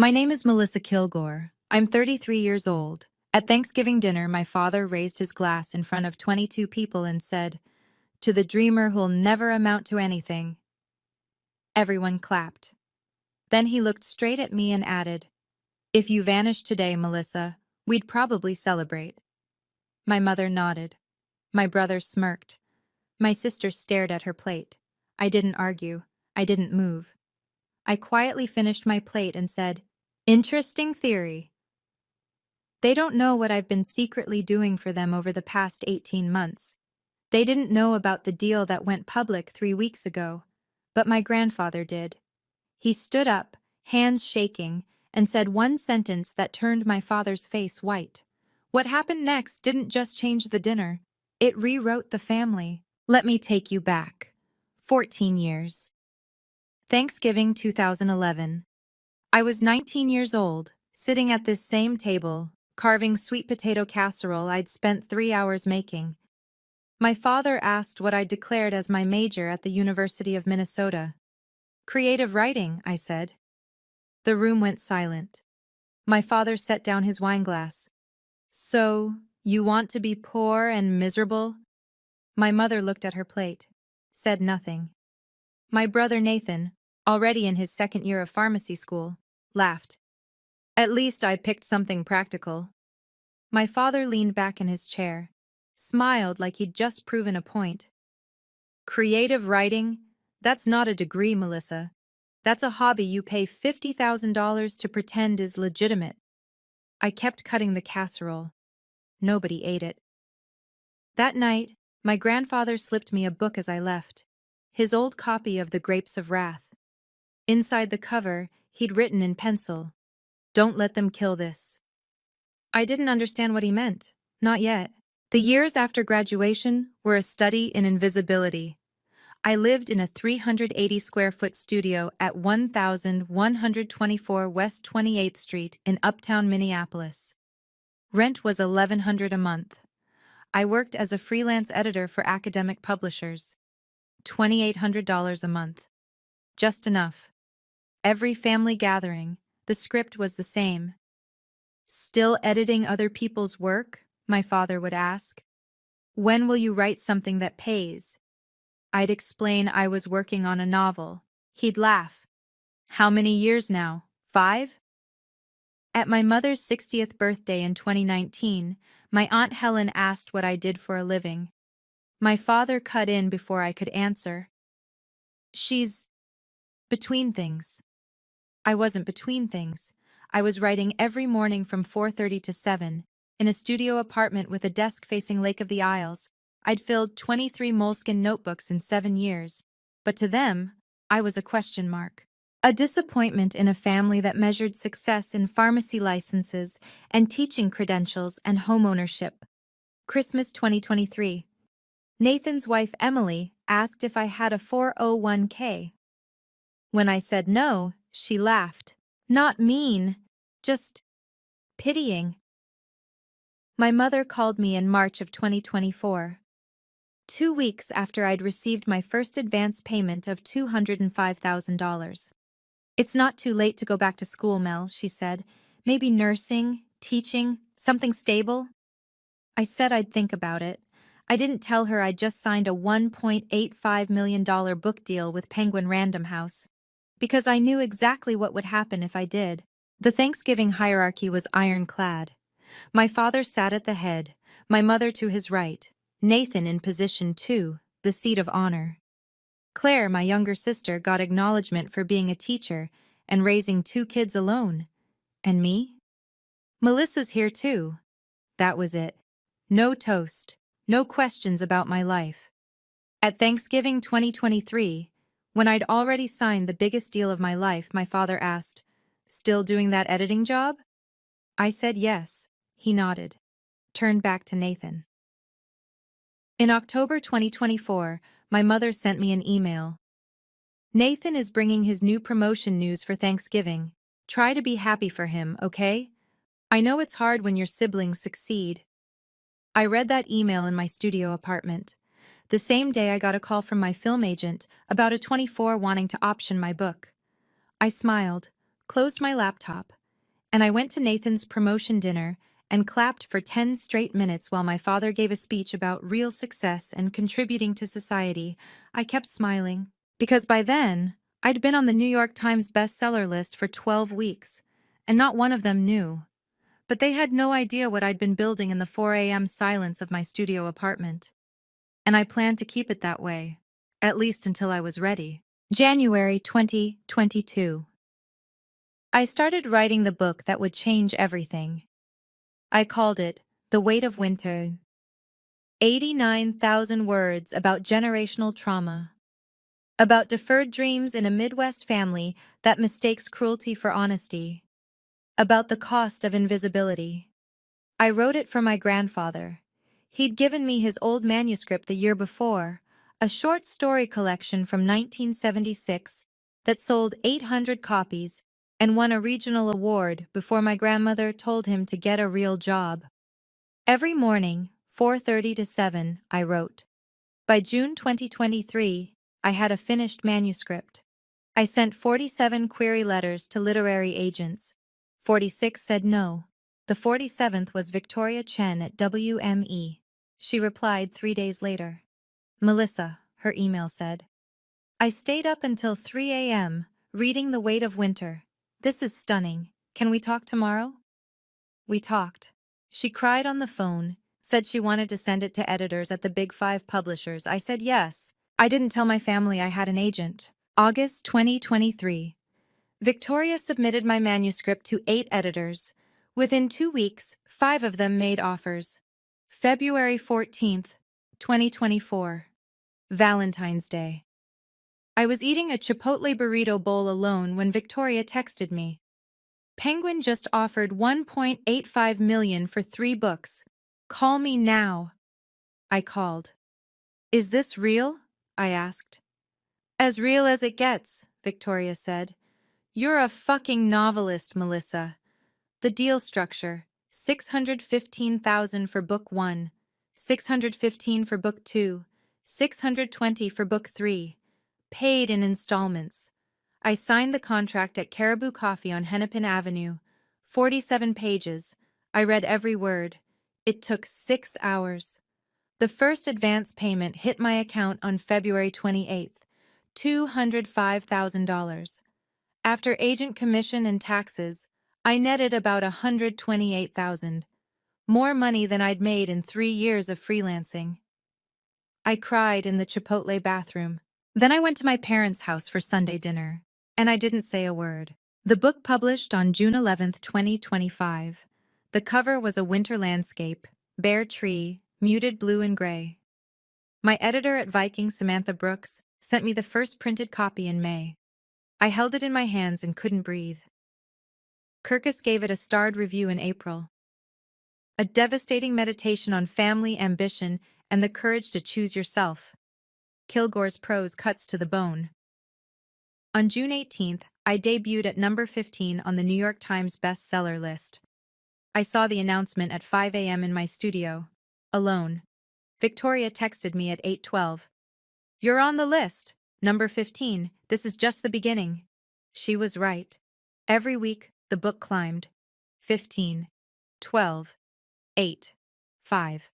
My name is Melissa Kilgore. I'm 33 years old. At Thanksgiving dinner, my father raised his glass in front of 22 people and said, "To the dreamer who'll never amount to anything." Everyone clapped. Then he looked straight at me and added, "If you vanished today, Melissa, we'd probably celebrate." My mother nodded. My brother smirked. My sister stared at her plate. I didn't argue. I didn't move. I quietly finished my plate and said, "Interesting theory." They don't know what I've been secretly doing for them over the past 18 months. They didn't know about the deal that went public 3 weeks ago, but my grandfather did. He stood up, hands shaking, and said one sentence that turned my father's face white. What happened next didn't just change the dinner, it rewrote the family. Let me take you back. 14 years. Thanksgiving 2011. I was 19 years old, sitting at this same table, carving sweet potato casserole I'd spent 3 hours making. My father asked what I'd declared as my major at the University of Minnesota. "Creative writing," I said. The room went silent. My father set down his wineglass. "So, you want to be poor and miserable?" My mother looked at her plate, said nothing. My brother Nathan, already in his second year of pharmacy school, laughed. "At least I picked something practical." My father leaned back in his chair, smiled like he'd just proven a point. "Creative writing? That's not a degree, Melissa. That's a hobby you pay $50,000 to pretend is legitimate." I kept cutting the casserole. Nobody ate it. That night, my grandfather slipped me a book as I left, his old copy of The Grapes of Wrath. Inside the cover, he'd written in pencil, "Don't let them kill this." I didn't understand what he meant. Not yet. The years after graduation were a study in invisibility. I lived in a 380-square-foot studio at 1124 West 28th Street in Uptown Minneapolis. Rent was $1,100 a month. I worked as a freelance editor for academic publishers. $2,800 a month. Just enough. Every family gathering, the script was the same. "Still editing other people's work?" my father would ask. "When will you write something that pays?" I'd explain I was working on a novel. He'd laugh. "How many years now? 5?" At my mother's 60th birthday in 2019, my Aunt Helen asked what I did for a living. My father cut in before I could answer. "She's between things." I wasn't between things. I was writing every morning from 4:30 to 7, in a studio apartment with a desk facing Lake of the Isles. I'd filled 23 Moleskine notebooks in 7 years, but to them, I was a question mark. A disappointment in a family that measured success in pharmacy licenses and teaching credentials and homeownership. Christmas 2023. Nathan's wife Emily asked if I had a 401k. When I said no, she laughed. Not mean, just pitying. My mother called me in March of 2024. 2 weeks after I'd received my first advance payment of $205,000. "It's not too late to go back to school, Mel," she said. "Maybe nursing, teaching, something stable." I said I'd think about it. I didn't tell her I'd just signed a $1.85 million book deal with Penguin Random House, because I knew exactly what would happen if I did. The Thanksgiving hierarchy was ironclad. My father sat at the head, my mother to his right, Nathan in position 2, the seat of honor. Claire, my younger sister, got acknowledgement for being a teacher and raising 2 kids alone. And me? Melissa's here too. That was it. No toast, no questions about my life. At Thanksgiving 2023, when I'd already signed the biggest deal of my life, my father asked, "Still doing that editing job?" I said yes. He nodded, turned back to Nathan. In October 2024, my mother sent me an email. "Nathan is bringing his new promotion news for Thanksgiving. Try to be happy for him, okay? I know it's hard when your siblings succeed." I read that email in my studio apartment. The same day I got a call from my film agent about a 24 wanting to option my book. I smiled. closed my laptop, and I went to Nathan's promotion dinner and clapped for 10 straight minutes while my father gave a speech about real success and contributing to society. I kept smiling, because by then, I'd been on the New York Times bestseller list for 12 weeks, and not one of them knew. But they had no idea what I'd been building in the 4 a.m. silence of my studio apartment. And I planned to keep it that way, at least until I was ready. January 2022. I started writing the book that would change everything. I called it The Weight of Winter. 89,000 words about generational trauma. About deferred dreams in a Midwest family that mistakes cruelty for honesty. About the cost of invisibility. I wrote it for my grandfather. He'd given me his old manuscript the year before, a short story collection from 1976 that sold 800 copies and won a regional award before my grandmother told him to get a real job. Every morning, 4:30 to 7, I wrote. By June 2023, I had a finished manuscript. I sent 47 query letters to literary agents. 46 said no. The 47th was Victoria Chen at WME. She replied 3 days later. Melissa, her email said. I stayed up until 3 a.m., reading The Weight of Winter. This is stunning. Can we talk tomorrow? We talked. She cried on the phone, said she wanted to send it to editors at the Big Five publishers. I said yes. I didn't tell my family I had an agent. August 2023. Victoria submitted my manuscript to 8 editors. Within 2 weeks, 5 of them made offers. February 14th, 2024. Valentine's Day. I was eating a Chipotle burrito bowl alone when Victoria texted me. Penguin just offered $1.85 million for 3 books. Call me now. I called. Is this real? I asked. As real as it gets, Victoria said. You're a fucking novelist, Melissa. The deal structure: $615,000 for book 1, $615 for book 2, $620 for book 3, paid in installments. I signed the contract at Caribou Coffee on Hennepin Avenue. 47 pages. I read every word. It took 6 hours. The first advance payment hit my account on February 28th, $205,000. After agent commission and taxes, I netted about $128,000, more money than I'd made in 3 years of freelancing. I cried in the Chipotle bathroom. Then I went to my parents' house for Sunday dinner, and I didn't say a word. The book published on June 11th, 2025. The cover was a winter landscape, bare tree, muted blue and gray. My editor at Viking, Samantha Brooks, sent me the first printed copy in May. I held it in my hands and couldn't breathe. Kirkus gave it a starred review in April. A devastating meditation on family, ambition, and the courage to choose yourself. Kilgore's prose cuts to the bone. On June 18th, I debuted at number 15 on the New York Times bestseller list. I saw the announcement at 5 a.m. in my studio, alone. Victoria texted me at 8:12. You're on the list, number 15. This is just the beginning. She was right. Every week, the book climbed. 15, 12, 8, 5.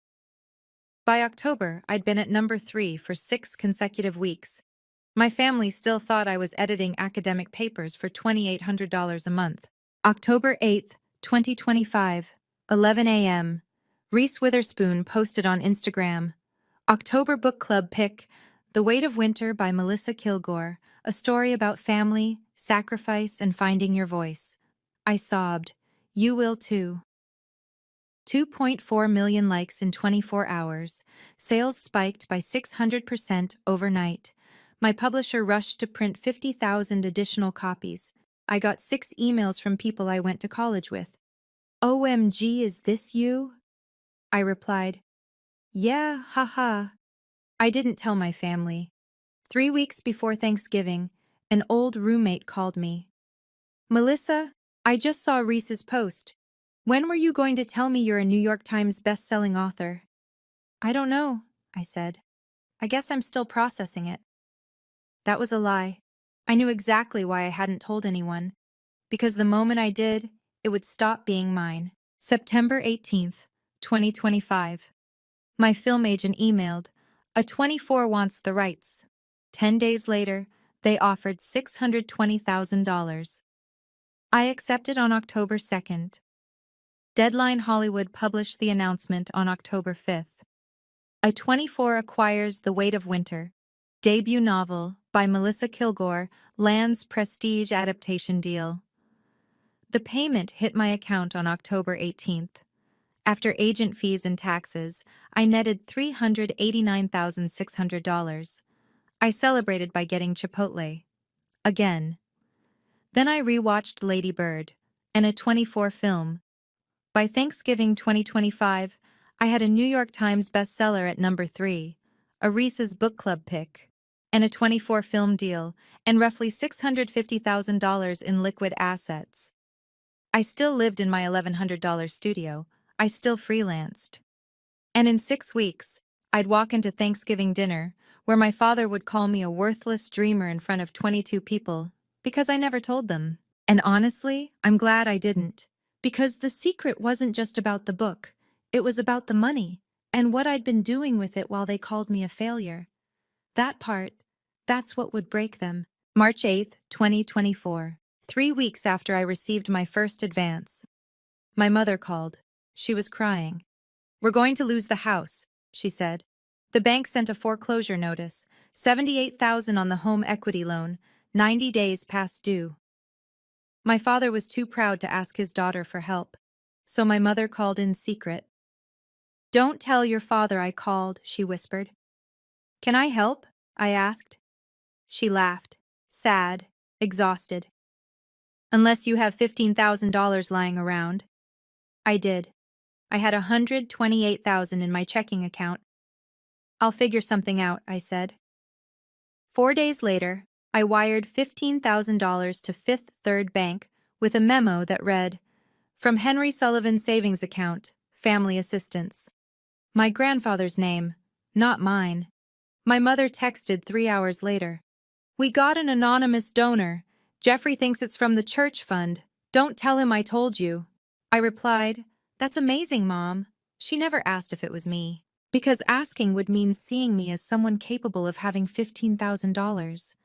By October, I'd been at number 3 for 6 consecutive weeks. My family still thought I was editing academic papers for $2,800 a month. October 8th, 2025, 11 a.m. Reese Witherspoon posted on Instagram. October Book Club pick, The Weight of Winter by Melissa Kilgore, a story about family, sacrifice, and finding your voice. I sobbed. You will too. 2.4 million likes in 24 hours. Sales spiked by 600% overnight. My publisher rushed to print 50,000 additional copies. I got 6 emails from people I went to college with. OMG, is this you? I replied, yeah, haha. I didn't tell my family. 3 weeks before Thanksgiving, an old roommate called me. Melissa, I just saw Reese's post. When were you going to tell me you're a New York Times best-selling author? I don't know, I said. I guess I'm still processing it. That was a lie. I knew exactly why I hadn't told anyone. because the moment I did, it would stop being mine. September 18th, 2025. My film agent emailed, a 24 wants the rights. 10 days later, they offered $620,000. I accepted on October 2nd. Deadline Hollywood published the announcement on October 5th. A 24 acquires The Weight of Winter, debut novel by Melissa Kilgore, lands prestige adaptation deal. The payment hit my account on October 18th. After agent fees and taxes, I netted $389,600. I celebrated by getting Chipotle. Again. Then I rewatched Lady Bird, and a 24 film. By Thanksgiving 2025, I had a New York Times bestseller at number 3, a Reese's Book Club pick, and a 24 film deal, and roughly $650,000 in liquid assets. I still lived in my $1,100 studio. I still freelanced. And in 6 weeks, I'd walk into Thanksgiving dinner, where my father would call me a worthless dreamer in front of 22 people, because I never told them. And honestly, I'm glad I didn't. Because the secret wasn't just about the book, it was about the money, and what I'd been doing with it while they called me a failure. That part, that's what would break them. March 8th, 2024. 3 weeks after I received my first advance. My mother called. She was crying. "We're going to lose the house," she said. The bank sent a foreclosure notice, $78,000 on the home equity loan, 90 days past due. My father was too proud to ask his daughter for help, so my mother called in secret. "Don't tell your father I called," she whispered. "Can I help?" I asked. She laughed, sad, exhausted. "Unless you have $15,000 lying around." I did. I had $128,000 in my checking account. "I'll figure something out," I said. 4 days later, I wired $15,000 to Fifth Third Bank with a memo that read, "From Henry Sullivan Savings Account, Family Assistance." My grandfather's name, not mine. My mother texted 3 hours later. "We got an anonymous donor. Jeffrey thinks it's from the church fund. Don't tell him I told you." I replied, "That's amazing, Mom." She never asked if it was me, because asking would mean seeing me as someone capable of having $15,000,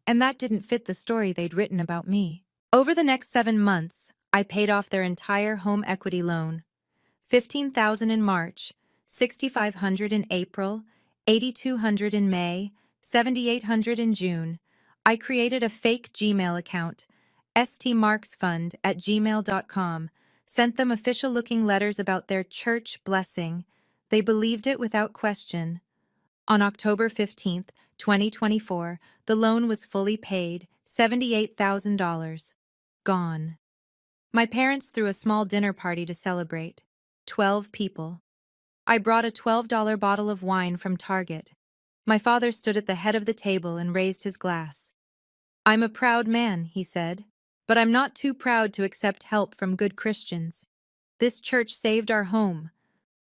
and that didn't fit the story they'd written about me. Over the next 7 months, I paid off their entire home equity loan. $15,000 in March, $6,500 in April, $8,200 in May, $7,800 in June. I created a fake Gmail account, stmarksfund@gmail.com, sent them official-looking letters about their church blessing. They believed it without question. On October 15th, 2024, the loan was fully paid, $78,000. Gone. My parents threw a small dinner party to celebrate. 12 people. I brought a $12 bottle of wine from Target. My father stood at the head of the table and raised his glass. "I'm a proud man," he said, "but I'm not too proud to accept help from good Christians. This church saved our home.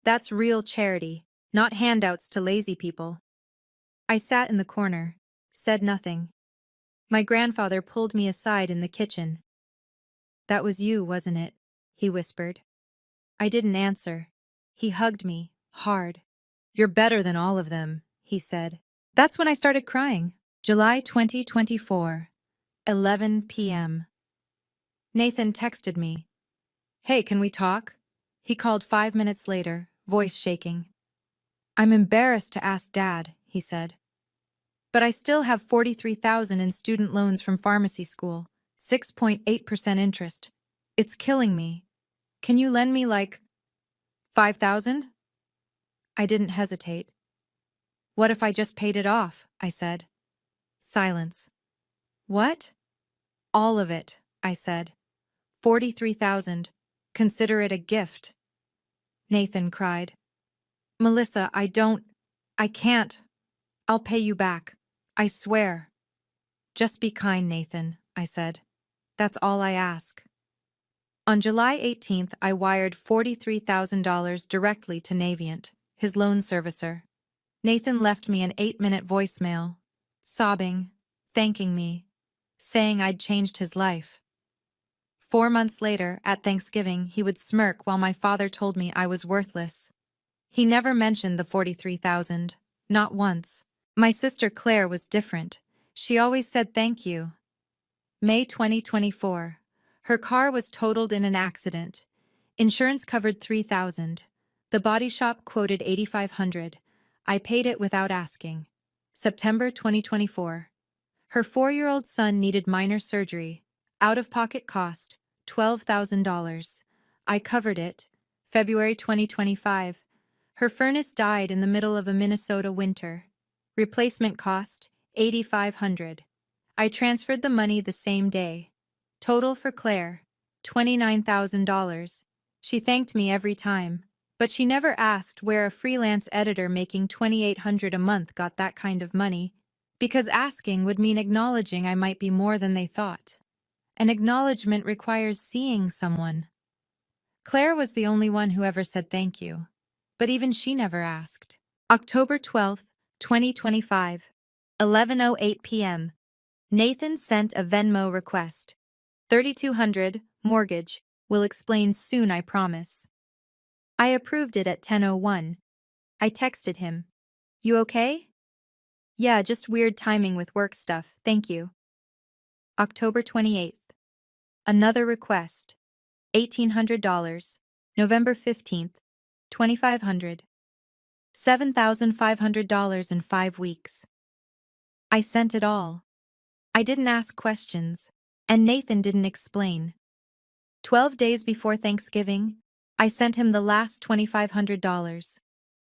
That's real charity, not handouts to lazy people." I sat in the corner, said nothing. My grandfather pulled me aside in the kitchen. "That was you, wasn't it?" he whispered. I didn't answer. He hugged me, hard. "You're better than all of them," he said. That's when I started crying. July 2024, 11 p.m. Nathan texted me. "Hey, can we talk?" He called 5 minutes later, voice shaking. "I'm embarrassed to ask Dad," he said. "But I still have $43,000 in student loans from pharmacy school, 6.8% interest. It's killing me. Can you lend me like 5,000? I didn't hesitate. "What if I just paid it off?" I said. Silence. "What?" "All of it," I said. 43,000. Consider it a gift." Nathan cried. "Melissa, I can't. I'll pay you back. I swear." "Just be kind, Nathan," I said. "That's all I ask." On July 18th, I wired $43,000 directly to Navient, his loan servicer. Nathan left me an 8-minute voicemail, sobbing, thanking me, saying I'd changed his life. 4 months later, at Thanksgiving, he would smirk while my father told me I was worthless. He never mentioned the 43,000. Not once. My sister Claire was different. She always said thank you. May 2024. Her car was totaled in an accident. Insurance covered 3,000. The body shop quoted 8,500. I paid it without asking. September 2024. Her 4-year-old son needed minor surgery. Out-of-pocket cost, $12,000. I covered it. February 2025. Her furnace died in the middle of a Minnesota winter. Replacement cost, $8,500. I transferred the money the same day. Total for Claire, $29,000. She thanked me every time, but she never asked where a freelance editor making $2,800 a month got that kind of money, because asking would mean acknowledging I might be more than they thought. An acknowledgement requires seeing someone. Claire was the only one who ever said thank you, but even she never asked. October 12th, 2025, 11:08 p.m. Nathan sent a Venmo request. 3,200, mortgage, will explain soon, I promise. I approved it at 10:01. I texted him. You okay? Yeah, just weird timing with work stuff, thank you. October 28th. Another request. $1,800. November 15th. 2,500. $7,500 in 5 weeks. I sent it all. I didn't ask questions, and Nathan didn't explain. 12 days before Thanksgiving, I sent him the last $2,500.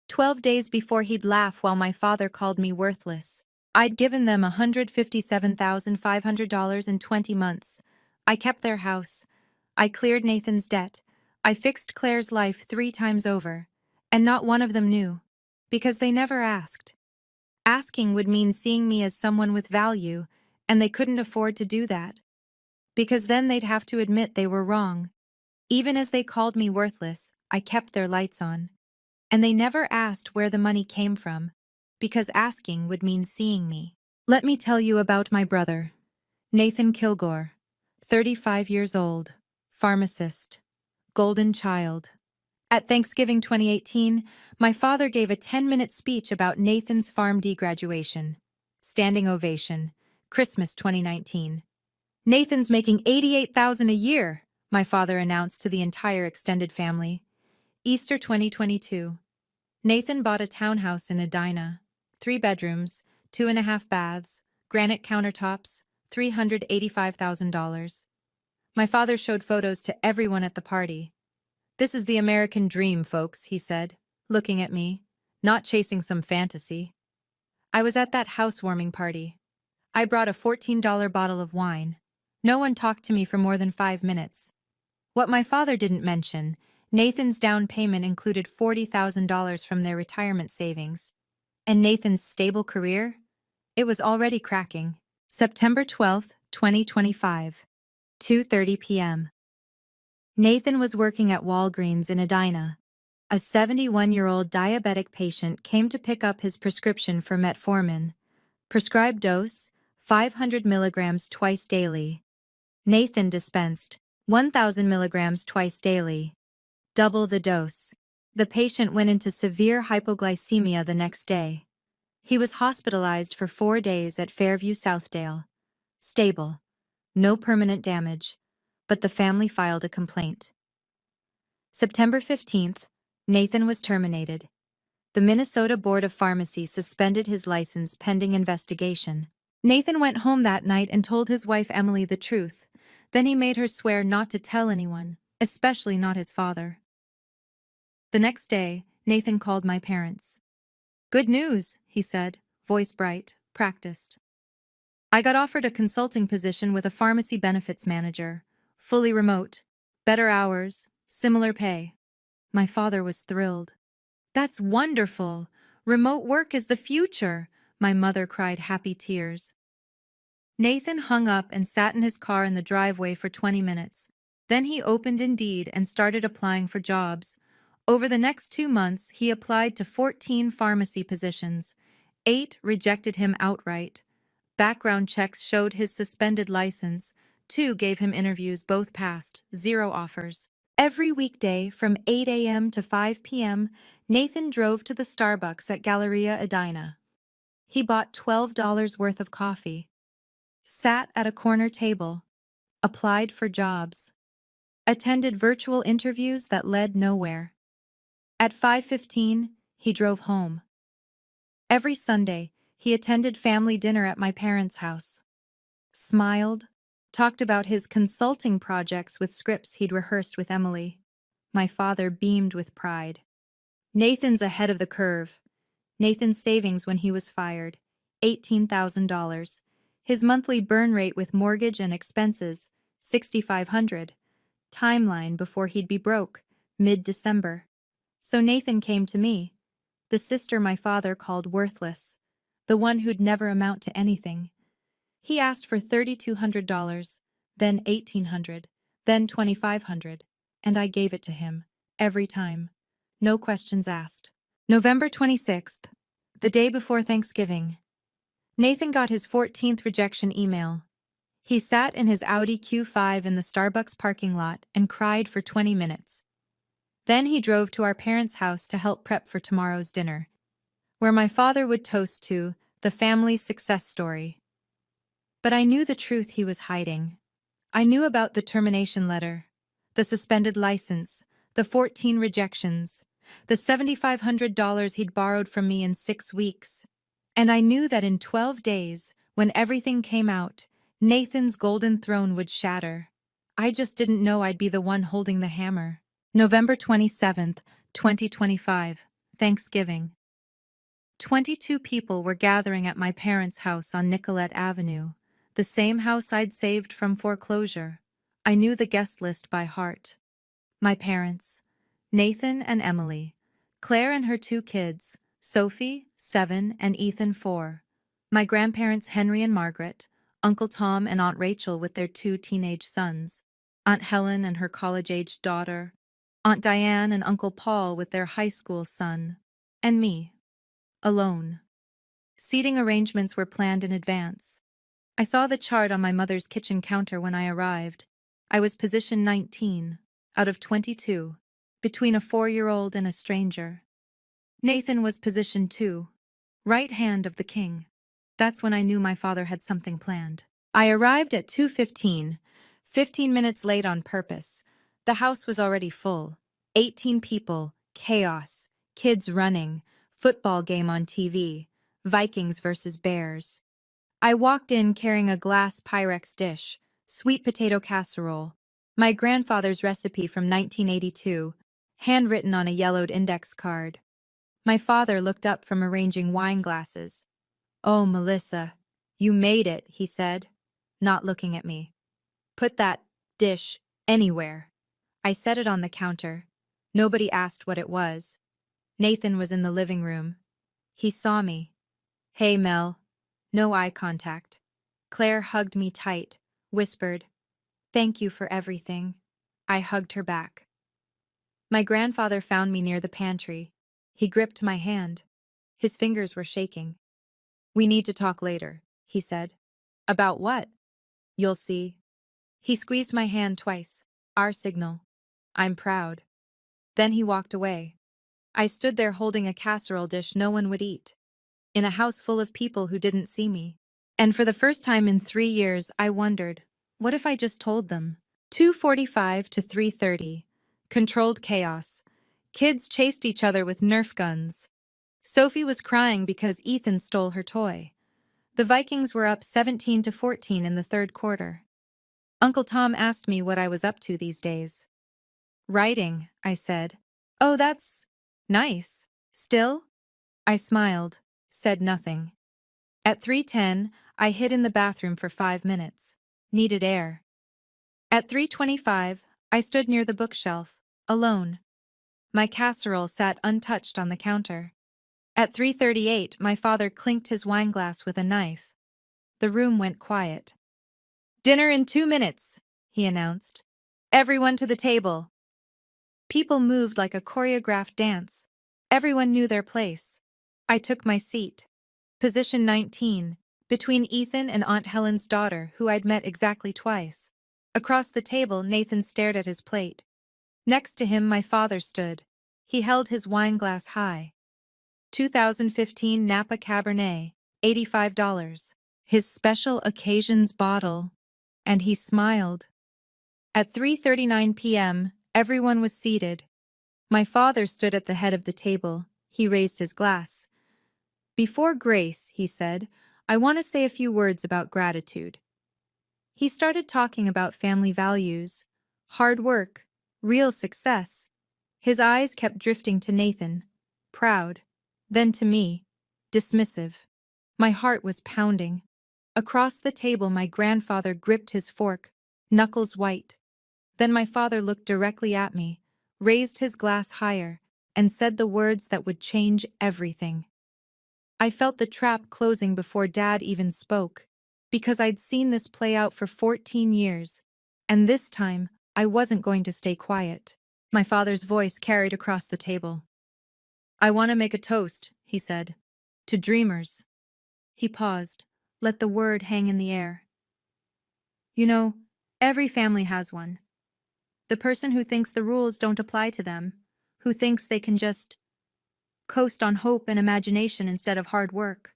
12 days before he'd laugh while my father called me worthless. I'd given them $157,500 in 20 months. I kept their house. I cleared Nathan's debt. I fixed Claire's life 3 times over. And not one of them knew. Because they never asked. Asking would mean seeing me as someone with value, and they couldn't afford to do that. Because then they'd have to admit they were wrong. Even as they called me worthless, I kept their lights on. And they never asked where the money came from, because asking would mean seeing me. Let me tell you about my brother, Nathan Kilgore, 35 years old, pharmacist, golden child. At Thanksgiving 2018, my father gave a 10-minute speech about Nathan's PharmD graduation. Standing ovation, Christmas 2019. Nathan's making $88,000 a year, my father announced to the entire extended family. Easter 2022. Nathan bought a townhouse in Edina. 3 bedrooms, 2.5 baths, granite countertops, $385,000. My father showed photos to everyone at the party. This is the American dream, folks, he said, looking at me, not chasing some fantasy. I was at that housewarming party. I brought a $14 bottle of wine. No one talked to me for more than 5 minutes. What my father didn't mention, Nathan's down payment included $40,000 from their retirement savings. And Nathan's stable career? It was already cracking. September 12th, 2025. 2:30 p.m. Nathan was working at Walgreens in Edina. A 71-year-old diabetic patient came to pick up his prescription for metformin. Prescribed dose, 500 milligrams twice daily. Nathan dispensed 1,000 milligrams twice daily. Double the dose. The patient went into severe hypoglycemia the next day. He was hospitalized for 4 days at Fairview Southdale. Stable. No permanent damage. But the family filed a complaint. September 15th, Nathan was terminated. The Minnesota Board of Pharmacy suspended his license pending investigation. Nathan went home that night and told his wife Emily the truth. Then he made her swear not to tell anyone, especially not his father. The next day, Nathan called my parents. Good news, he said, voice bright, practiced. I got offered a consulting position with a pharmacy benefits manager. Fully remote, better hours, similar pay. My father was thrilled. That's wonderful. Remote work is the future, my mother cried happy tears. Nathan hung up and sat in his car in the driveway for 20 minutes. Then he opened Indeed and started applying for jobs. Over the next 2 months, he applied to 14 pharmacy positions. 8 rejected him outright. Background checks showed his suspended license. Two gave him interviews, both passed, zero offers. Every weekday from 8 a.m. to 5 p.m., Nathan drove to the Starbucks at Galleria Edina. He bought $12 worth of coffee, sat at a corner table, applied for jobs, attended virtual interviews that led nowhere. At 5:15, he drove home. Every Sunday, he attended family dinner at my parents' house, smiled, talked about his consulting projects with scripts he'd rehearsed with Emily. My father beamed with pride. Nathan's ahead of the curve. Nathan's savings when he was fired, $18,000. His monthly burn rate with mortgage and expenses, $6,500. Timeline before he'd be broke, mid-December. So Nathan came to me, the sister my father called worthless, the one who'd never amount to anything. He asked for $3,200, then $1,800, then $2,500, and I gave it to him, every time. No questions asked. November 26th, the day before Thanksgiving. Nathan got his 14th rejection email. He sat in his Audi Q5 in the Starbucks parking lot and cried for 20 minutes. Then he drove to our parents' house to help prep for tomorrow's dinner, where my father would toast to the family's success story. But I knew the truth he was hiding. I knew about the termination letter, the suspended license, the 14 rejections, the $7,500 he'd borrowed from me in 6 weeks. And I knew that in 12 days, when everything came out, Nathan's golden throne would shatter. I just didn't know I'd be the one holding the hammer. November 27th, 2025, Thanksgiving. 22 people were gathering at my parents' house on Nicollet Avenue, the same house I'd saved from foreclosure. I knew the guest list by heart. My parents, Nathan and Emily, Claire and her 2 kids, Sophie, 7, and Ethan, 4. My grandparents Henry and Margaret, Uncle Tom and Aunt Rachel with their 2 teenage sons, Aunt Helen and her college-aged daughter, Aunt Diane and Uncle Paul with their high school son, and me, alone. Seating arrangements were planned in advance. I saw the chart on my mother's kitchen counter when I arrived. I was position 19, out of 22, between a 4-year-old and a stranger. Nathan was position 2, right hand of the king. That's when I knew my father had something planned. I arrived at 2:15, 15 minutes late on purpose. The house was already full. 18 people, chaos, kids running, football game on TV, Vikings versus Bears. I walked in carrying a glass Pyrex dish, sweet potato casserole, my grandfather's recipe from 1982, handwritten on a yellowed index card. My father looked up from arranging wine glasses. "Oh, Melissa, you made it," he said, not looking at me. "Put that dish anywhere." I set it on the counter. Nobody asked what it was. Nathan was in the living room. He saw me. "Hey, Mel." No eye contact. Claire hugged me tight, whispered, "Thank you for everything." I hugged her back. My grandfather found me near the pantry. He gripped my hand. His fingers were shaking. "We need to talk later," he said. "About what?" "You'll see." He squeezed my hand twice. Our signal. "I'm proud." Then he walked away. I stood there holding a casserole dish no one would eat, in a house full of people who didn't see me. And for the first time in 3 years, I wondered, what if I just told them? 2:45 to 3:30. Controlled chaos. Kids chased each other with Nerf guns. Sophie was crying because Ethan stole her toy. The Vikings were up 17-14 in the 3rd quarter. Uncle Tom asked me what I was up to these days. "Writing," I said. "Oh, that's nice. Still?" I smiled, said nothing. At 3:10, I hid in the bathroom for 5 minutes. Needed air. At 3:25, I stood near the bookshelf, alone. My casserole sat untouched on the counter. At 3:38, my father clinked his wineglass with a knife. The room went quiet. "Dinner in 2 minutes," he announced. "Everyone to the table." People moved like a choreographed dance. Everyone knew their place. I took my seat. Position 19, between Ethan and Aunt Helen's daughter, who I'd met exactly twice. Across the table, Nathan stared at his plate. Next to him, my father stood. He held his wine glass high. 2015 Napa Cabernet, $85. His special occasions bottle. And he smiled. At 3:39 p.m., everyone was seated. My father stood at the head of the table. He raised his glass. Before grace, he said, I want to say a few words about gratitude. He started talking about family values, hard work, real success. His eyes kept drifting to Nathan, proud, then to me, dismissive. My heart was pounding. Across the table, my grandfather gripped his fork, knuckles white. Then my father looked directly at me, raised his glass higher, and said the words that would change everything. I felt the trap closing before Dad even spoke, because I'd seen this play out for 14 years, and this time I wasn't going to stay quiet. My father's voice carried across the table. I want to make a toast, he said. To dreamers. He paused, let the word hang in the air. You know, every family has one. The person who thinks the rules don't apply to them, who thinks they can just coast on hope and imagination instead of hard work.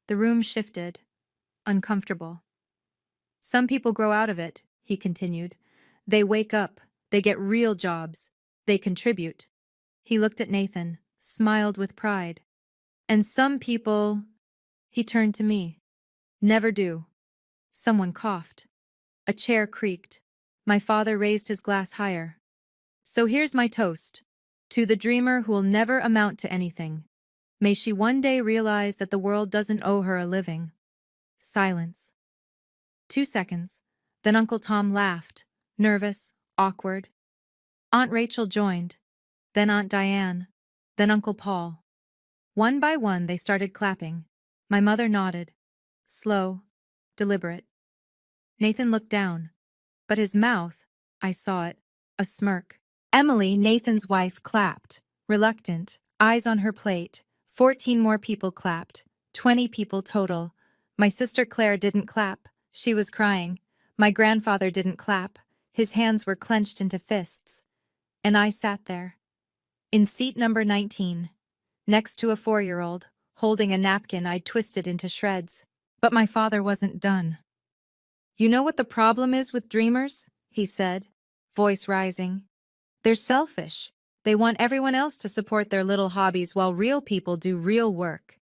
The room shifted, uncomfortable. Some people grow out of it, he continued. They wake up, they get real jobs, they contribute. He looked at Nathan, smiled with pride. And some people, he turned to me, never do. Someone coughed. A chair creaked. My father raised his glass higher. So here's my toast. To the dreamer who'll never amount to anything. May she one day realize that the world doesn't owe her a living. Silence. 2 seconds. Then Uncle Tom laughed, nervous, awkward. Aunt Rachel joined. Then Aunt Diane. Then Uncle Paul. One by one they started clapping. My mother nodded. Slow, deliberate. Nathan looked down. But his mouth, I saw it, a smirk. Emily, Nathan's wife, clapped, reluctant, eyes on her plate. 14 more people clapped, 20 people total. My sister Claire didn't clap, she was crying. My grandfather didn't clap, his hands were clenched into fists. And I sat there. In seat number 19, next to a 4-year-old, holding a napkin I'd twisted into shreds. But my father wasn't done. You know what the problem is with dreamers? He said, voice rising. They're selfish. They want everyone else to support their little hobbies while real people do real work.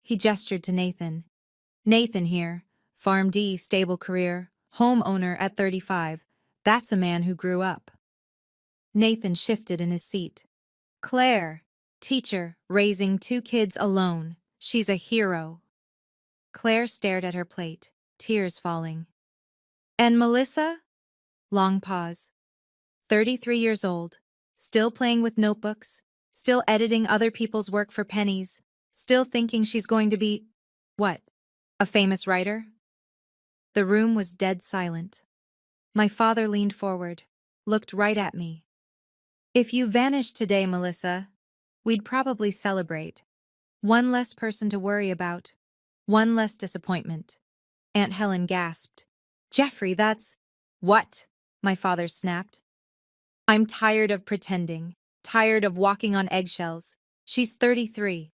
He gestured to Nathan. Nathan here, PharmD, stable career, homeowner at 35. That's a man who grew up. Nathan shifted in his seat. Claire, teacher, raising 2 kids alone. She's a hero. Claire stared at her plate, tears falling. And Melissa? Long pause. 33 years old, still playing with notebooks, still editing other people's work for pennies, still thinking she's going to be, what, a famous writer? The room was dead silent. My father leaned forward, looked right at me. If you vanished today, Melissa, we'd probably celebrate. One less person to worry about, one less disappointment. Aunt Helen gasped. Jeffrey, that's… What? My father snapped. I'm tired of pretending, tired of walking on eggshells. She's 33.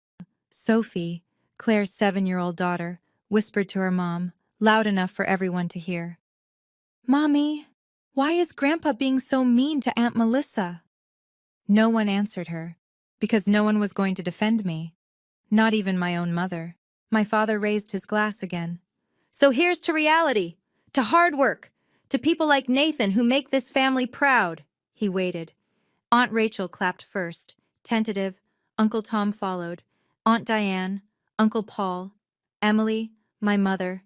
Sophie, Claire's 7-year-old daughter, whispered to her mom, loud enough for everyone to hear. Mommy, why is Grandpa being so mean to Aunt Melissa? No one answered her, because no one was going to defend me, not even my own mother. My father raised his glass again. So here's to reality, to hard work, to people like Nathan who make this family proud. He waited. Aunt Rachel clapped first, tentative. Uncle Tom followed. Aunt Diane, Uncle Paul, Emily, my mother.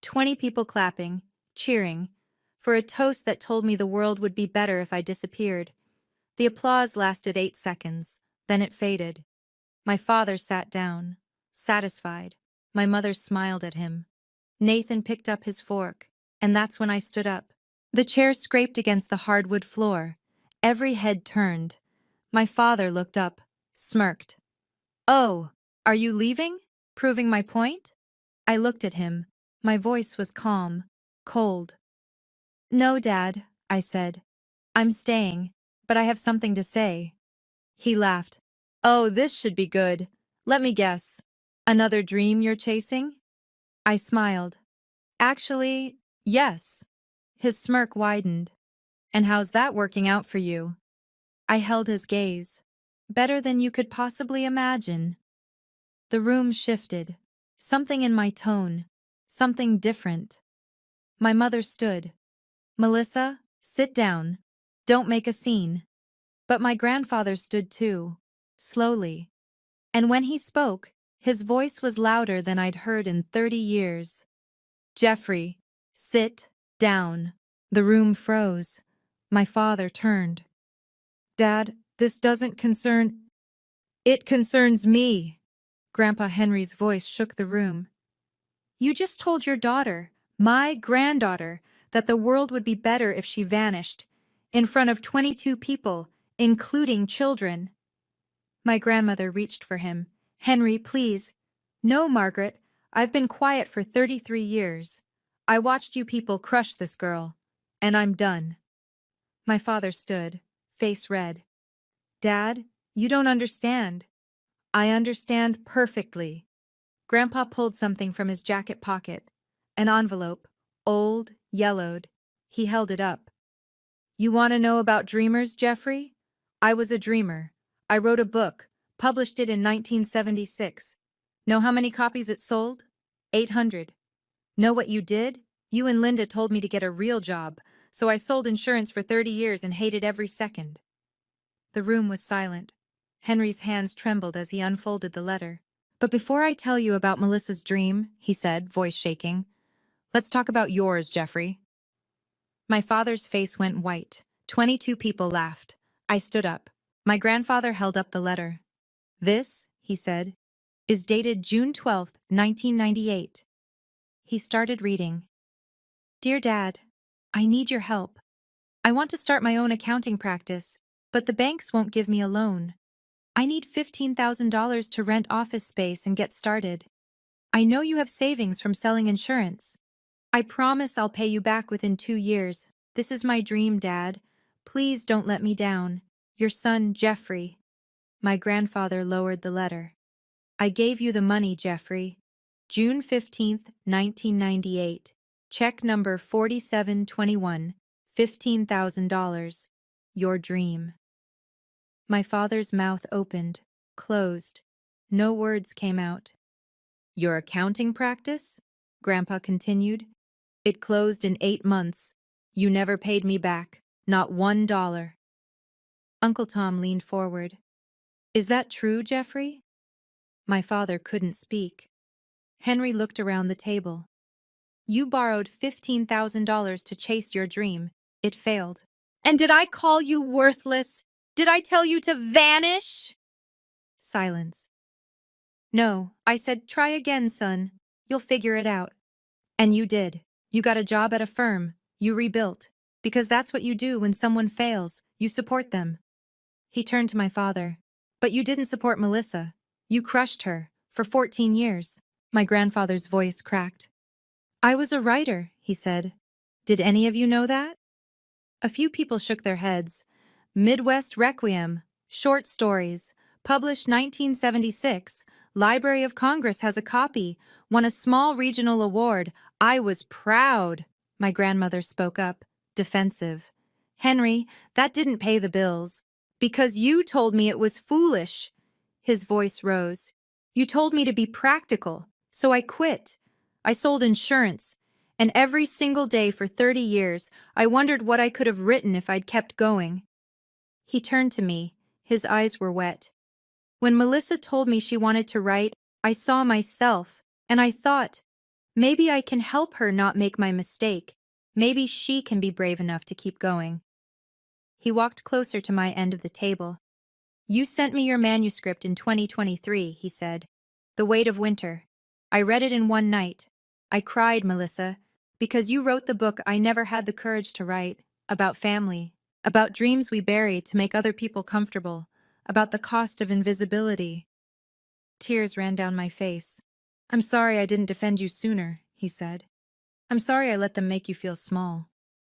20 people clapping, cheering, for a toast that told me the world would be better if I disappeared. The applause lasted 8 seconds, then it faded. My father sat down, satisfied. My mother smiled at him. Nathan picked up his fork, and that's when I stood up. The chair scraped against the hardwood floor. Every head turned. My father looked up, smirked. Oh, are you leaving? Proving my point? I looked at him. My voice was calm, cold. No, Dad, I said. I'm staying, but I have something to say. He laughed. Oh, this should be good. Let me guess. Another dream you're chasing? I smiled. Actually, yes. His smirk widened. And how's that working out for you? I held his gaze. Better than you could possibly imagine. The room shifted. Something in my tone. Something different. My mother stood. Melissa, sit down. Don't make a scene. But my grandfather stood too. Slowly. And when he spoke, his voice was louder than I'd heard in 30 years. Jeffrey, sit down. The room froze. My father turned. Dad, this doesn't concern. It concerns me. Grandpa Henry's voice shook the room. You just told your daughter, my granddaughter, that the world would be better if she vanished, in front of 22 people, including children. My grandmother reached for him. Henry, please. No, Margaret. I've been quiet for 33 years. I watched you people crush this girl. And I'm done. My father stood, face red. Dad, you don't understand. I understand perfectly. Grandpa pulled something from his jacket pocket. An envelope, old, yellowed. He held it up. You want to know about dreamers, Jeffrey? I was a dreamer. I wrote a book, published it in 1976. Know how many copies it sold? 800. Know what you did? You and Linda told me to get a real job, so I sold insurance for 30 years and hated every second. The room was silent. Henry's hands trembled as he unfolded the letter. But before I tell you about Melissa's dream, he said, voice shaking, let's talk about yours, Jeffrey. My father's face went white. 22 people laughed. I stood up. My grandfather held up the letter. This, he said, is dated June 12th, 1998. He started reading. Dear Dad, I need your help. I want to start my own accounting practice, but the banks won't give me a loan. I need $15,000 to rent office space and get started. I know you have savings from selling insurance. I promise I'll pay you back within 2 years. This is my dream, Dad. Please don't let me down. Your son, Jeffrey. My grandfather lowered the letter. I gave you the money, Jeffrey. June 15th, 1998. Check number 4721. $15,000. Your dream. My father's mouth opened, closed. No words came out. Your accounting practice? Grandpa continued. It closed in 8 months. You never paid me back, not $1. Uncle Tom leaned forward. Is that true, Jeffrey? My father couldn't speak. Henry looked around the table. You borrowed $15,000 to chase your dream. It failed. And did I call you worthless? Did I tell you to vanish? Silence. No, I said, try again, son. You'll figure it out. And you did. You got a job at a firm. You rebuilt. Because that's what you do when someone fails. You support them. He turned to my father. But you didn't support Melissa. You crushed her. For 14 years. My grandfather's voice cracked. I was a writer, he said. Did any of you know that? A few people shook their heads. Midwest Requiem. Short stories. Published 1976. Library of Congress has a copy. Won a small regional award. I was proud. My grandmother spoke up, defensive. Henry, that didn't pay the bills. Because you told me it was foolish. His voice rose. You told me to be practical, so I quit. I sold insurance, and every single day for 30 years, I wondered what I could have written if I'd kept going. He turned to me. His eyes were wet. When Melissa told me she wanted to write, I saw myself, and I thought, maybe I can help her not make my mistake. Maybe she can be brave enough to keep going. He walked closer to my end of the table. You sent me your manuscript in 2023, he said. The Weight of Winter. I read it in one night. I cried, Melissa, because you wrote the book I never had the courage to write, about family, about dreams we bury to make other people comfortable, about the cost of invisibility. Tears ran down my face. I'm sorry I didn't defend you sooner, he said. I'm sorry I let them make you feel small.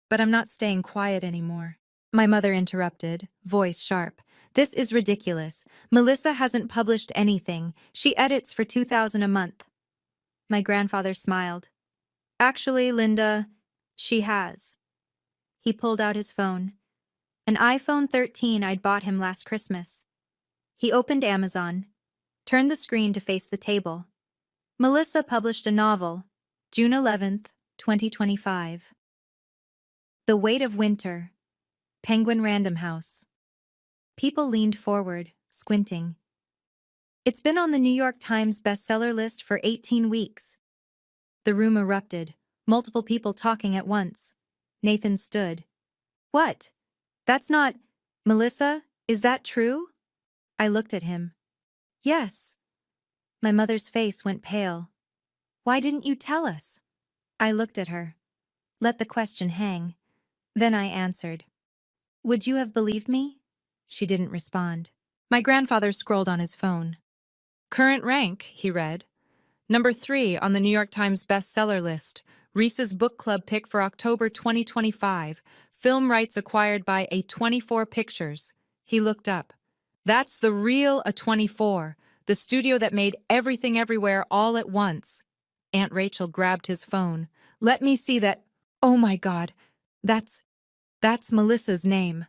But I'm not staying quiet anymore. My mother interrupted, voice sharp. This is ridiculous. Melissa hasn't published anything. She edits for $2,000 a month. My grandfather smiled. Actually, Linda, she has. He pulled out his phone. An iPhone 13 I'd bought him last Christmas. He opened Amazon, turned the screen to face the table. Melissa published a novel, June 11th, 2025. The Weight of Winter, Penguin Random House. People leaned forward, squinting. It's been on the New York Times bestseller list for 18 weeks. The room erupted, multiple people talking at once. Nathan stood. What? That's not… Melissa, is that true? I looked at him. Yes. My mother's face went pale. Why didn't you tell us? I looked at her. Let the question hang. Then I answered. Would you have believed me? She didn't respond. My grandfather scrolled on his phone. Current rank, he read. Number 3 on the New York Times bestseller list. Reese's Book Club pick for October 2025. Film rights acquired by A24 Pictures. He looked up. That's the real A24, the studio that made Everything Everywhere all at once. Aunt Rachel grabbed his phone. Let me see that. Oh my God. That's Melissa's name.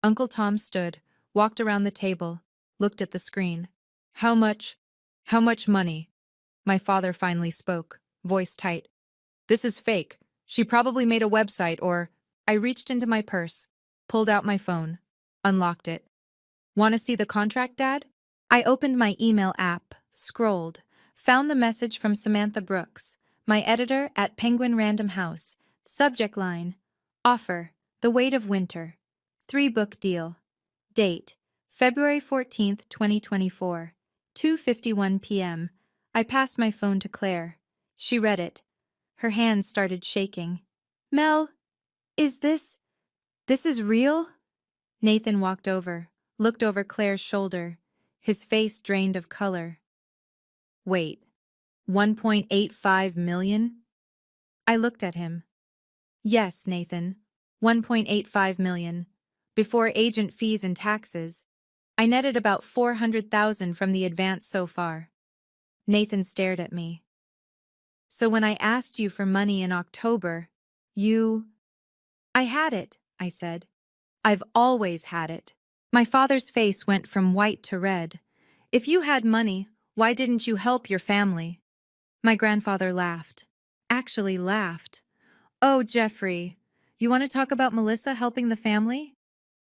Uncle Tom stood, walked around the table, looked at the screen. How much money? My father finally spoke, voice tight. This is fake. She probably made a website or… I reached into my purse, pulled out my phone, unlocked it. Want to see the contract, Dad? I opened my email app, scrolled, found the message from Samantha Brooks, my editor at Penguin Random House. Subject line, offer, The Weight of Winter. 3-book deal. Date, February 14th, 2024. 2:51 p.m. I passed my phone to Claire. She read it. Her hands started shaking. Mel, is this is real? Nathan walked over, looked over Claire's shoulder, his face drained of color. Wait, 1.85 million? I looked at him. Yes, Nathan, 1.85 million. Before agent fees and taxes, I netted about 400,000 from the advance so far. Nathan stared at me. So when I asked you for money in October, you… I had it, I said. I've always had it. My father's face went from white to red. If you had money, why didn't you help your family? My grandfather laughed. Actually laughed. Oh, Jeffrey, you want to talk about Melissa helping the family?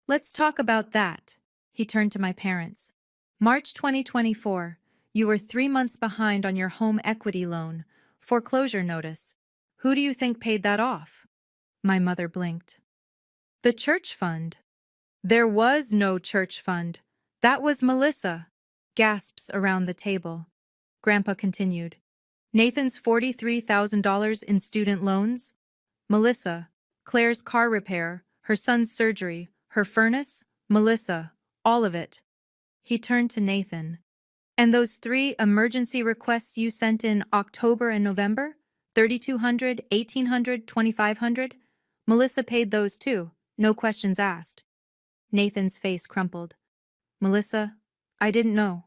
Let's talk about that. He turned to my parents. March 2024, you were 3 months behind on your home equity loan. Foreclosure notice. Who do you think paid that off? My mother blinked. The church fund. There was no church fund. That was Melissa. Gasps around the table. Grandpa continued. Nathan's $43,000 in student loans. Melissa. Claire's car repair, her son's surgery, her furnace. Melissa. All of it. He turned to Nathan. And those 3 emergency requests you sent in October and November? 3,200, 1,800, 2,500? Melissa paid those too, no questions asked. Nathan's face crumpled. Melissa, I didn't know.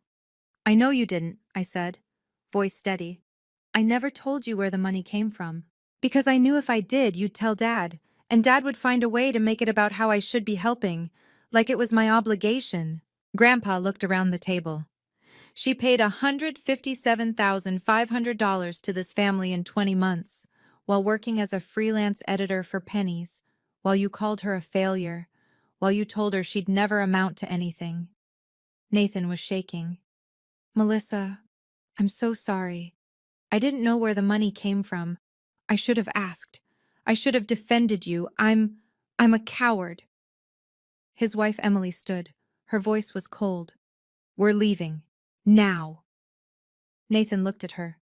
I know you didn't, I said, voice steady. I never told you where the money came from. Because I knew if I did, you'd tell Dad, and Dad would find a way to make it about how I should be helping, like it was my obligation. Grandpa looked around the table. She paid $157,500 to this family in 20 months, while working as a freelance editor for pennies, while you called her a failure, while you told her she'd never amount to anything. Nathan was shaking. Melissa, I'm so sorry. I didn't know where the money came from. I should have asked. I should have defended you. I'm a coward. His wife Emily stood. Her voice was cold. We're leaving. Now. Nathan looked at her.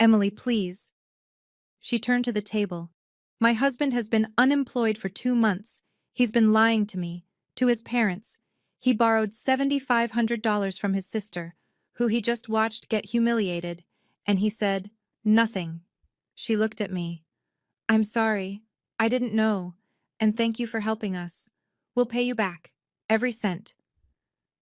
Emily, please. She turned to the table. My husband has been unemployed for 2 months. He's been lying to me, to his parents. He borrowed $7,500 from his sister, who he just watched get humiliated, and he said, nothing. She looked at me. I'm sorry. I didn't know. And thank you for helping us. We'll pay you back. Every cent.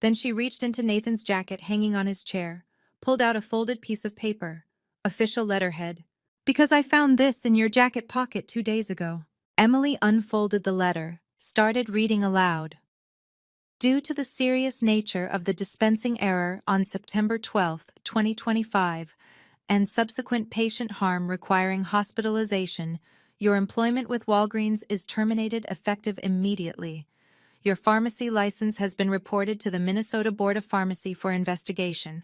Then she reached into Nathan's jacket hanging on his chair, pulled out a folded piece of paper, official letterhead. Because I found this in your jacket pocket 2 days ago. Emily unfolded the letter, started reading aloud. Due to the serious nature of the dispensing error on September 12, 2025, and subsequent patient harm requiring hospitalization, your employment with Walgreens is terminated effective immediately. Your pharmacy license has been reported to the Minnesota Board of Pharmacy for investigation.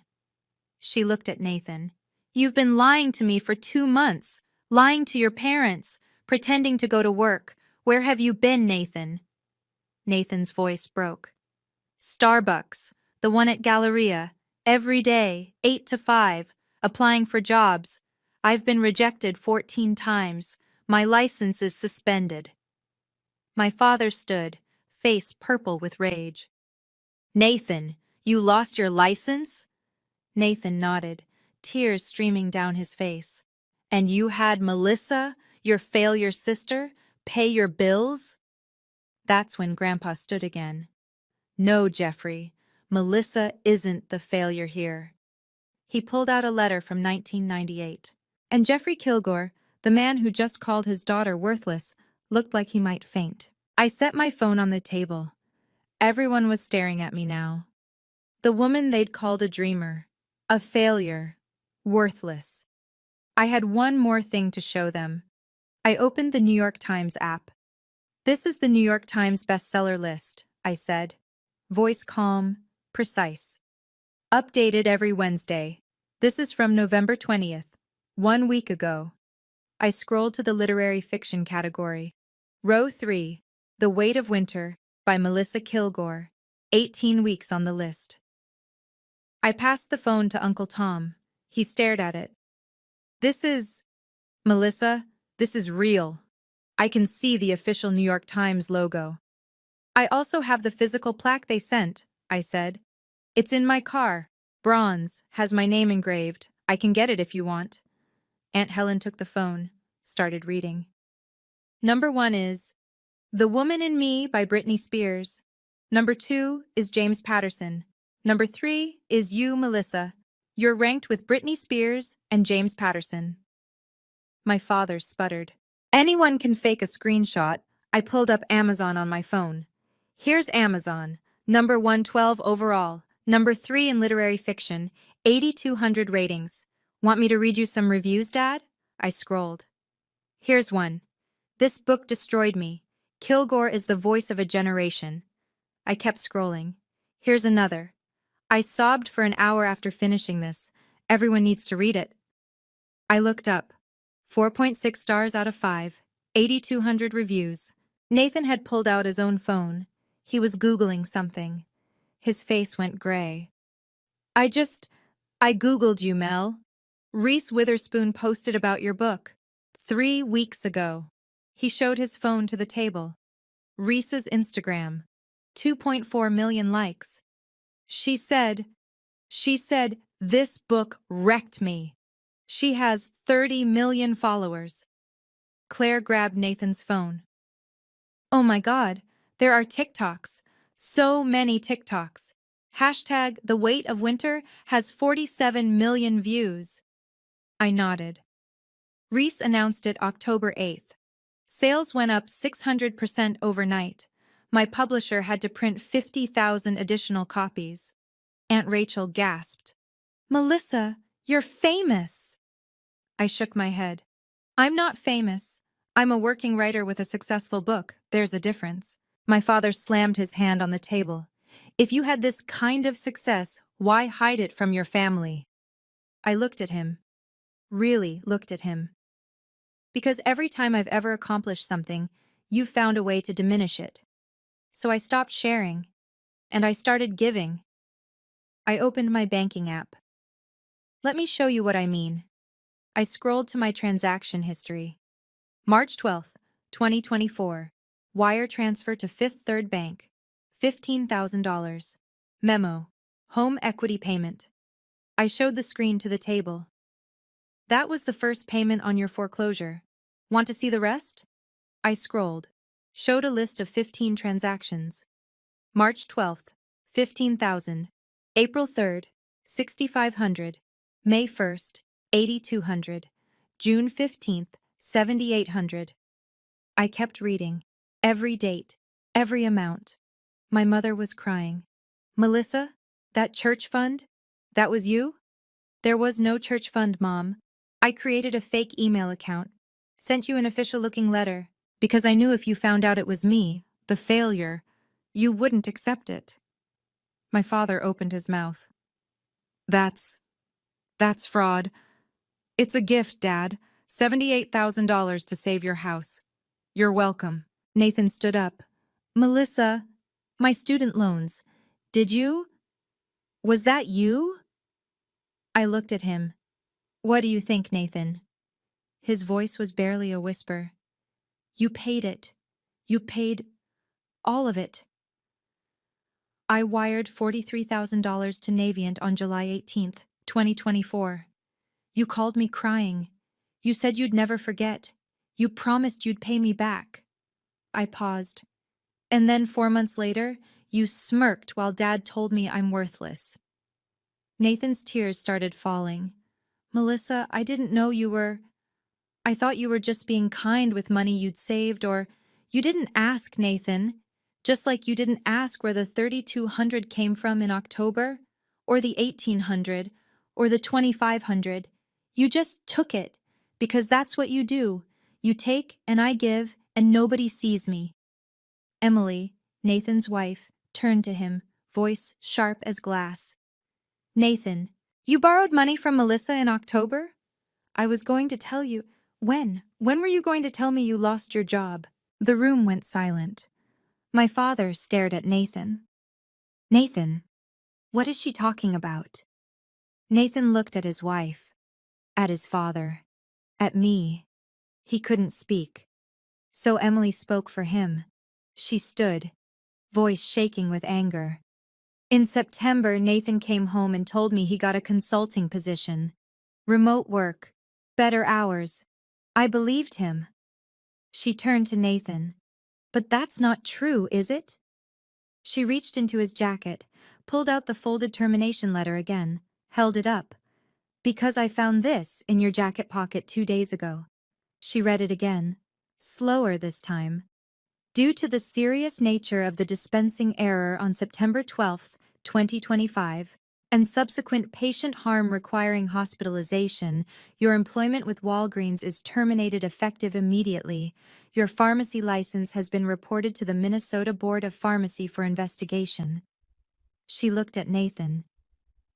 She looked at Nathan. You've been lying to me for 2 months, lying to your parents, pretending to go to work. Where have you been, Nathan? Nathan's voice broke. Starbucks, the one at Galleria, every day, 8 to 5, applying for jobs. I've been rejected 14 times. My license is suspended. My father stood, face purple with rage. Nathan, you lost your license? Nathan nodded, tears streaming down his face. And you had Melissa, your failure sister, pay your bills? That's when Grandpa stood again. No, Jeffrey, Melissa isn't the failure here. He pulled out a letter from 1998. And Jeffrey Kilgore, the man who just called his daughter worthless, looked like he might faint. I set my phone on the table. Everyone was staring at me now. The woman they'd called a dreamer, a failure, worthless. I had one more thing to show them. I opened the New York Times app. This is the New York Times bestseller list, I said. Voice calm, precise. Updated every Wednesday. This is from November 20th, 1 week ago. I scrolled to the literary fiction category. Row 3, The Weight of Winter, by Melissa Kilgore. 18 weeks on the list. I passed the phone to Uncle Tom. He stared at it. Melissa, this is real. I can see the official New York Times logo. I also have the physical plaque they sent, I said. It's in my car. Bronze, has my name engraved. I can get it if you want. Aunt Helen took the phone, started reading. Number 1 is The Woman in Me by Britney Spears. Number 2 is James Patterson. Number 3 is you, Melissa. You're ranked with Britney Spears and James Patterson. My father sputtered. Anyone can fake a screenshot. I pulled up Amazon on my phone. Here's Amazon. Number 112 overall. Number 3 in literary fiction. 8,200 ratings. Want me to read you some reviews, Dad? I scrolled. Here's one. This book destroyed me. Kilgore is the voice of a generation. I kept scrolling. Here's another. I sobbed for an hour after finishing this. Everyone needs to read it. I looked up. 4.6 stars out of 5. 8,200 reviews. Nathan had pulled out his own phone. He was Googling something. His face went gray. I Googled you, Mel. Reese Witherspoon posted about your book 3 weeks ago. He showed his phone to the table. Reese's Instagram. 2.4 million likes. She said, this book wrecked me. She has 30 million followers. Claire grabbed Nathan's phone. Oh my God, there are TikToks. So many TikToks. Hashtag The Weight of Winter has 47 million views. I nodded. Reese announced it October 8th. Sales went up 600% overnight. My publisher had to print 50,000 additional copies. Aunt Rachel gasped. Melissa, you're famous. I shook my head. I'm not famous. I'm a working writer with a successful book. There's a difference. My father slammed his hand on the table. If you had this kind of success, why hide it from your family? I looked at him. Really looked at him. Because every time I've ever accomplished something, you've found a way to diminish it. So I stopped sharing. And I started giving. I opened my banking app. Let me show you what I mean. I scrolled to my transaction history. March 12th, 2024. Wire transfer to Fifth Third Bank. $15,000. Memo. Home equity payment. I showed the screen to the table. That was the first payment on your foreclosure. Want to see the rest? I scrolled. Showed a list of 15 transactions. March 12th, 15,000. April 3rd, 6,500. May 1st, 8,200. June 15th, 7,800. I kept reading. Every date, every amount. My mother was crying. Melissa, that church fund? That was you? There was no church fund, Mom. I created a fake email account, sent you an official-looking letter, because I knew if you found out it was me, the failure, you wouldn't accept it. My father opened his mouth. That's fraud. It's a gift, Dad. $78,000 to save your house. You're welcome. Nathan stood up. Melissa, my student loans. Did you? Was that you? I looked at him. What do you think, Nathan? His voice was barely a whisper. You paid it. You paid all of it. I wired $43,000 to Navient on July 18th, 2024. You called me crying. You said you'd never forget. You promised you'd pay me back. I paused. And then 4 months later, you smirked while Dad told me I'm worthless. Nathan's tears started falling. Melissa, I didn't know you were... I thought you were just being kind with money you'd saved, or... You didn't ask, Nathan. Just like you didn't ask where the 3,200 came from in October, or the 1,800, or the 2,500. You just took it, because that's what you do. You take and I give, and nobody sees me. Emily, Nathan's wife, turned to him, voice sharp as glass. Nathan, you borrowed money from Melissa in October? I was going to tell you. When? When were you going to tell me you lost your job? The room went silent. My father stared at Nathan. Nathan, what is she talking about? Nathan looked at his wife, at his father, at me. He couldn't speak. So Emily spoke for him. She stood, voice shaking with anger. In September, Nathan came home and told me he got a consulting position. Remote work, better hours. I believed him. She turned to Nathan. But that's not true, is it? She reached into his jacket, pulled out the folded termination letter again, held it up. Because I found this in your jacket pocket 2 days ago. She read it again, slower this time. Due to the serious nature of the dispensing error on September 12, 2025, and subsequent patient harm requiring hospitalization, your employment with Walgreens is terminated effective immediately. Your pharmacy license has been reported to the Minnesota Board of Pharmacy for investigation. She looked at Nathan.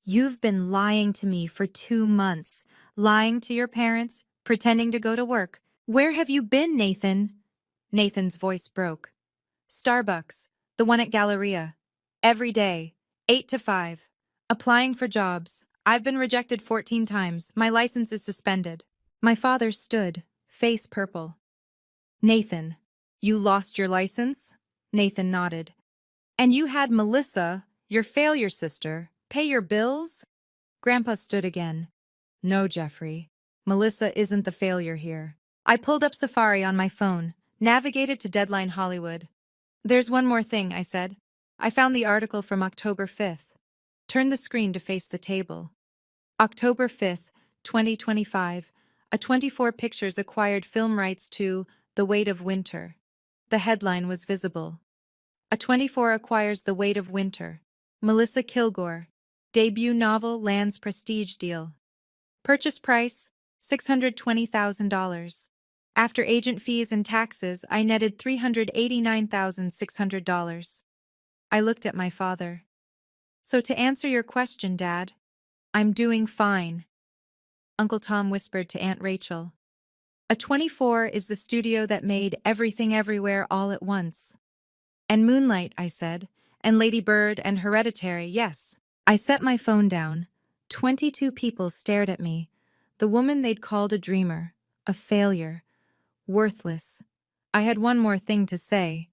You've been lying to me for 2 months, lying to your parents, pretending to go to work. Where have you been, Nathan? Nathan's voice broke. Starbucks, the one at Galleria. Every day, 8 to 5. Applying for jobs. I've been rejected 14 times. My license is suspended. My father stood, face purple. Nathan, you lost your license? Nathan nodded. And you had Melissa, your failure sister, pay your bills? Grandpa stood again. No, Jeffrey. Melissa isn't the failure here. I pulled up Safari on my phone, navigated to Deadline Hollywood. There's one more thing, I said. I found the article from October 5th. Turn the screen to face the table. October 5th, 2025, a 24 Pictures acquired film rights to The Weight of Winter. The headline was visible. A 24 acquires The Weight of Winter. Melissa Kilgore. Debut novel lands prestige deal. Purchase price, $620,000. After agent fees and taxes, I netted $389,600. I looked at my father. So to answer your question, Dad, I'm doing fine. Uncle Tom whispered to Aunt Rachel. A 24 is the studio that made Everything Everywhere All at Once. And Moonlight, I said, and Lady Bird and Hereditary, yes. I set my phone down. 22 people stared at me. The woman they'd called a dreamer, a failure, worthless. I had one more thing to say.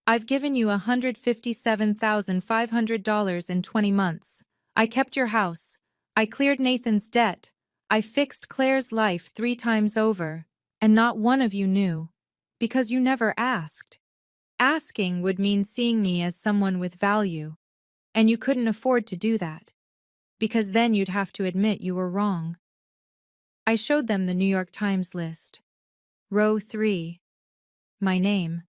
I've given you $157,500 in 20 months. I kept your house. I cleared Nathan's debt. I fixed Claire's life 3 times over. And not one of you knew. Because you never asked. Asking would mean seeing me as someone with value, and you couldn't afford to do that, because then you'd have to admit you were wrong. I showed them the New York Times list. Row 3, my name,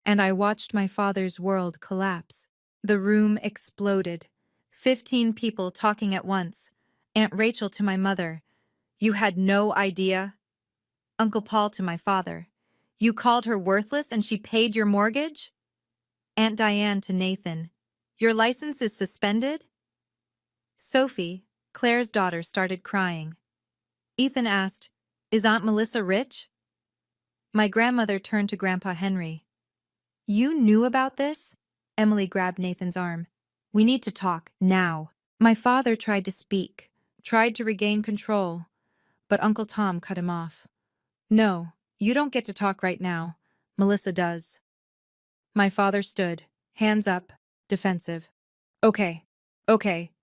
and I watched my father's world collapse. The room exploded. 15 people talking at once. Aunt Rachel to my mother. You had no idea? Uncle Paul to my father. You called her worthless and she paid your mortgage? Aunt Diane to Nathan. Your license is suspended? Sophie, Claire's daughter, started crying. Ethan asked, Is Aunt Melissa rich? My grandmother turned to Grandpa Henry. You knew about this? Emily grabbed Nathan's arm. We need to talk, now. My father tried to speak, tried to regain control, but Uncle Tom cut him off. No, you don't get to talk right now. Melissa does. My father stood, hands up, defensive. Okay,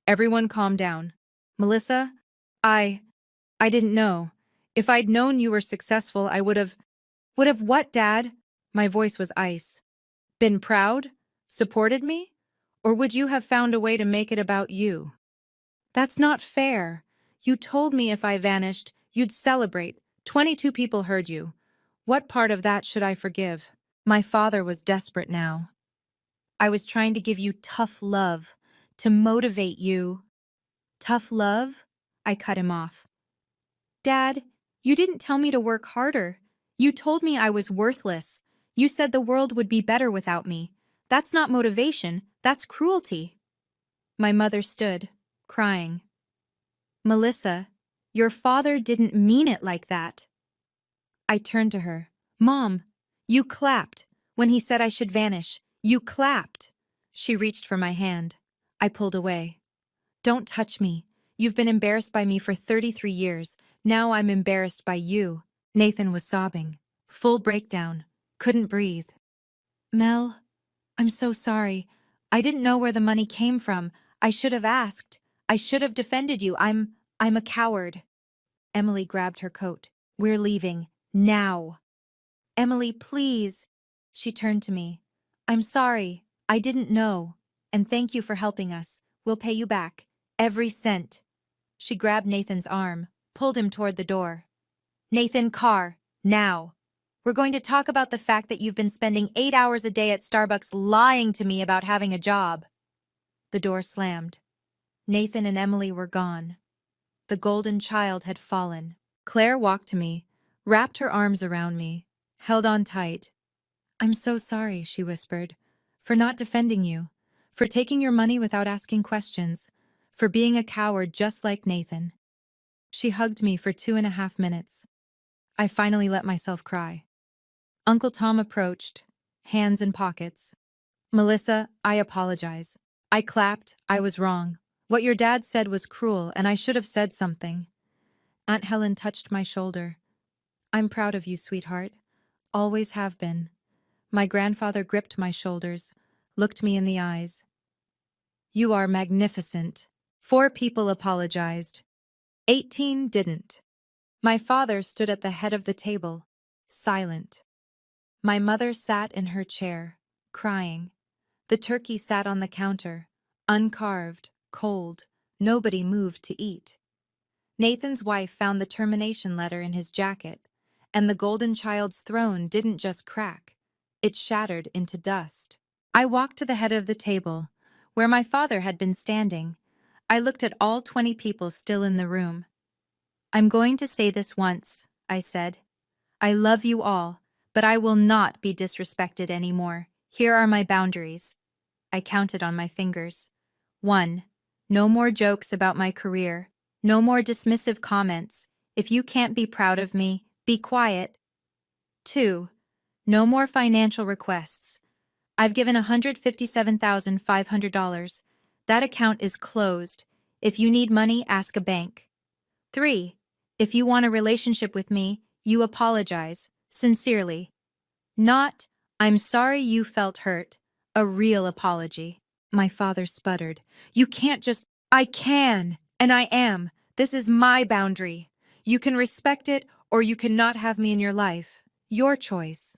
everyone calm down. Melissa, I didn't know. If I'd known you were successful, I would have what, Dad? My voice was ice. Been proud? Supported me? Or would you have found a way to make it about you? That's not fair. You told me if I vanished, you'd celebrate. 22 people heard you. What part of that should I forgive? My father was desperate now. I was trying to give you tough love, to motivate you. Tough love? I cut him off. Dad, you didn't tell me to work harder. You told me I was worthless. You said the world would be better without me. That's not motivation, that's cruelty. My mother stood, crying. Melissa, your father didn't mean it like that. I turned to her. Mom, you clapped. When he said I should vanish, you clapped. She reached for my hand. I pulled away. Don't touch me. You've been embarrassed by me for 33 years. Now I'm embarrassed by you. Nathan was sobbing. Full breakdown. Couldn't breathe. Mel, I'm so sorry. I didn't know where the money came from. I should have asked. I should have defended you. I'm a coward. Emily grabbed her coat. We're leaving. Now. Emily, please. She turned to me. I'm sorry. I didn't know. And thank you for helping us. We'll pay you back. Every cent. She grabbed Nathan's arm, pulled him toward the door. Nathan, car. Now. We're going to talk about the fact that you've been spending 8 hours a day at Starbucks lying to me about having a job. The door slammed. Nathan and Emily were gone. The golden child had fallen. Claire walked to me, wrapped her arms around me, held on tight. I'm so sorry, she whispered, for not defending you, for taking your money without asking questions, for being a coward just like Nathan. She hugged me for 2.5 minutes. I finally let myself cry. Uncle Tom approached, hands in pockets. Melissa, I apologize. I clapped, I was wrong. What your dad said was cruel, and I should have said something. Aunt Helen touched my shoulder. I'm proud of you, sweetheart. Always have been. My grandfather gripped my shoulders, looked me in the eyes. You are magnificent. 4 people apologized. 18 didn't. My father stood at the head of the table, silent. My mother sat in her chair, crying. The turkey sat on the counter, uncarved, cold. Nobody moved to eat. Nathan's wife found the termination letter in his jacket, and the golden child's throne didn't just crack. It shattered into dust. I walked to the head of the table, where my father had been standing. I looked at all 20 people still in the room. I'm going to say this once, I said. I love you all, but I will not be disrespected anymore. Here are my boundaries. I counted on my fingers. 1. No more jokes about my career. No more dismissive comments. If you can't be proud of me, be quiet. 2. No more financial requests. I've given $157,500. That account is closed. If you need money, ask a bank. 3. If you want a relationship with me, you apologize, sincerely. Not, I'm sorry you felt hurt. A real apology. My father sputtered. You can't just, I can, and I am. This is my boundary. You can respect it, or you cannot have me in your life. Your choice.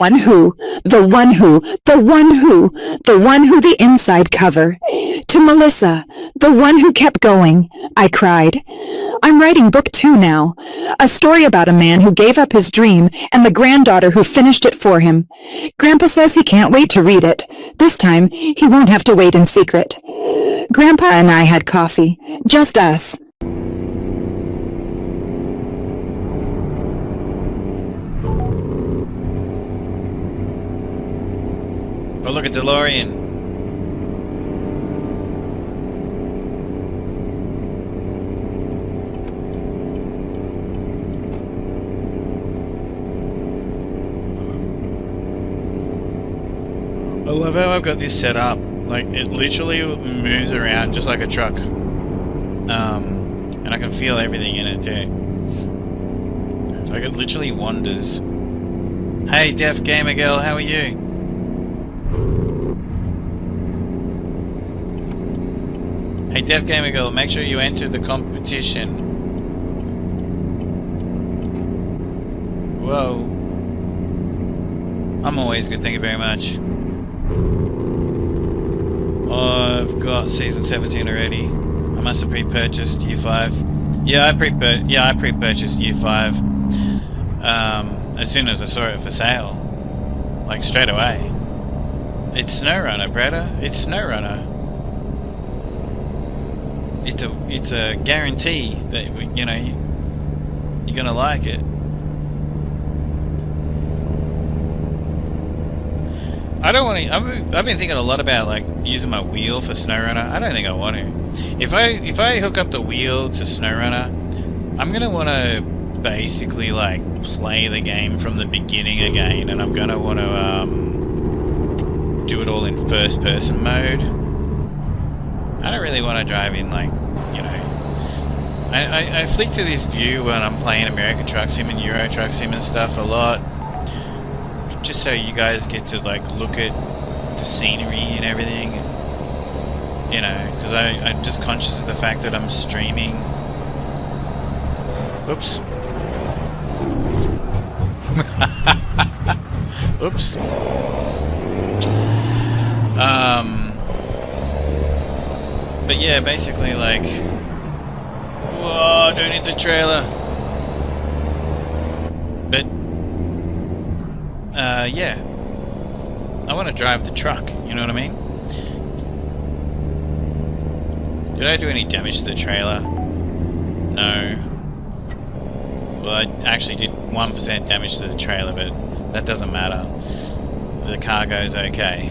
one who, the one who, the one who, the one who the inside cover. To Melissa, the one who kept going, I cried. I'm writing book 2 now, a story about a man who gave up his dream and the granddaughter who finished it for him. Grandpa says he can't wait to read it. This time, he won't have to wait in secret. Grandpa and I had coffee, just us. Oh, look at DeLorean. I love how I've got this set up. Like, it literally moves around just like a truck. And I can feel everything in it too. Like, it literally wanders. Hey, Deaf Gamer Girl, how are you? Hey, Deaf Gamer Girl, make sure you enter the competition. Whoa. I'm always good, thank you very much. I've got season 17 already. I must have pre-purchased year 5. Yeah, I pre-purchased year 5. As soon as I saw it for sale, like straight away. It's SnowRunner, Bretta. It's SnowRunner. It's a guarantee that you know you're gonna like it. I don't want to. I've been thinking a lot about like using my wheel for SnowRunner. I don't think I want to. If I hook up the wheel to SnowRunner, I'm gonna want to basically like play the game from the beginning again, and I'm gonna want to do it all in first person mode. I don't really want to drive in like, you know. I flick to this view when I'm playing American Truck Sim and Euro Truck Sim and stuff a lot. Just so you guys get to like look at the scenery and everything, you know, because I'm just conscious of the fact that I'm streaming. Oops. Oops. But yeah, basically like, whoa, don't hit the trailer. But yeah, I want to drive the truck, you know what I mean? Did I do any damage to the trailer? No. Well, I actually did 1% damage to the trailer, but that doesn't matter. The cargo's okay.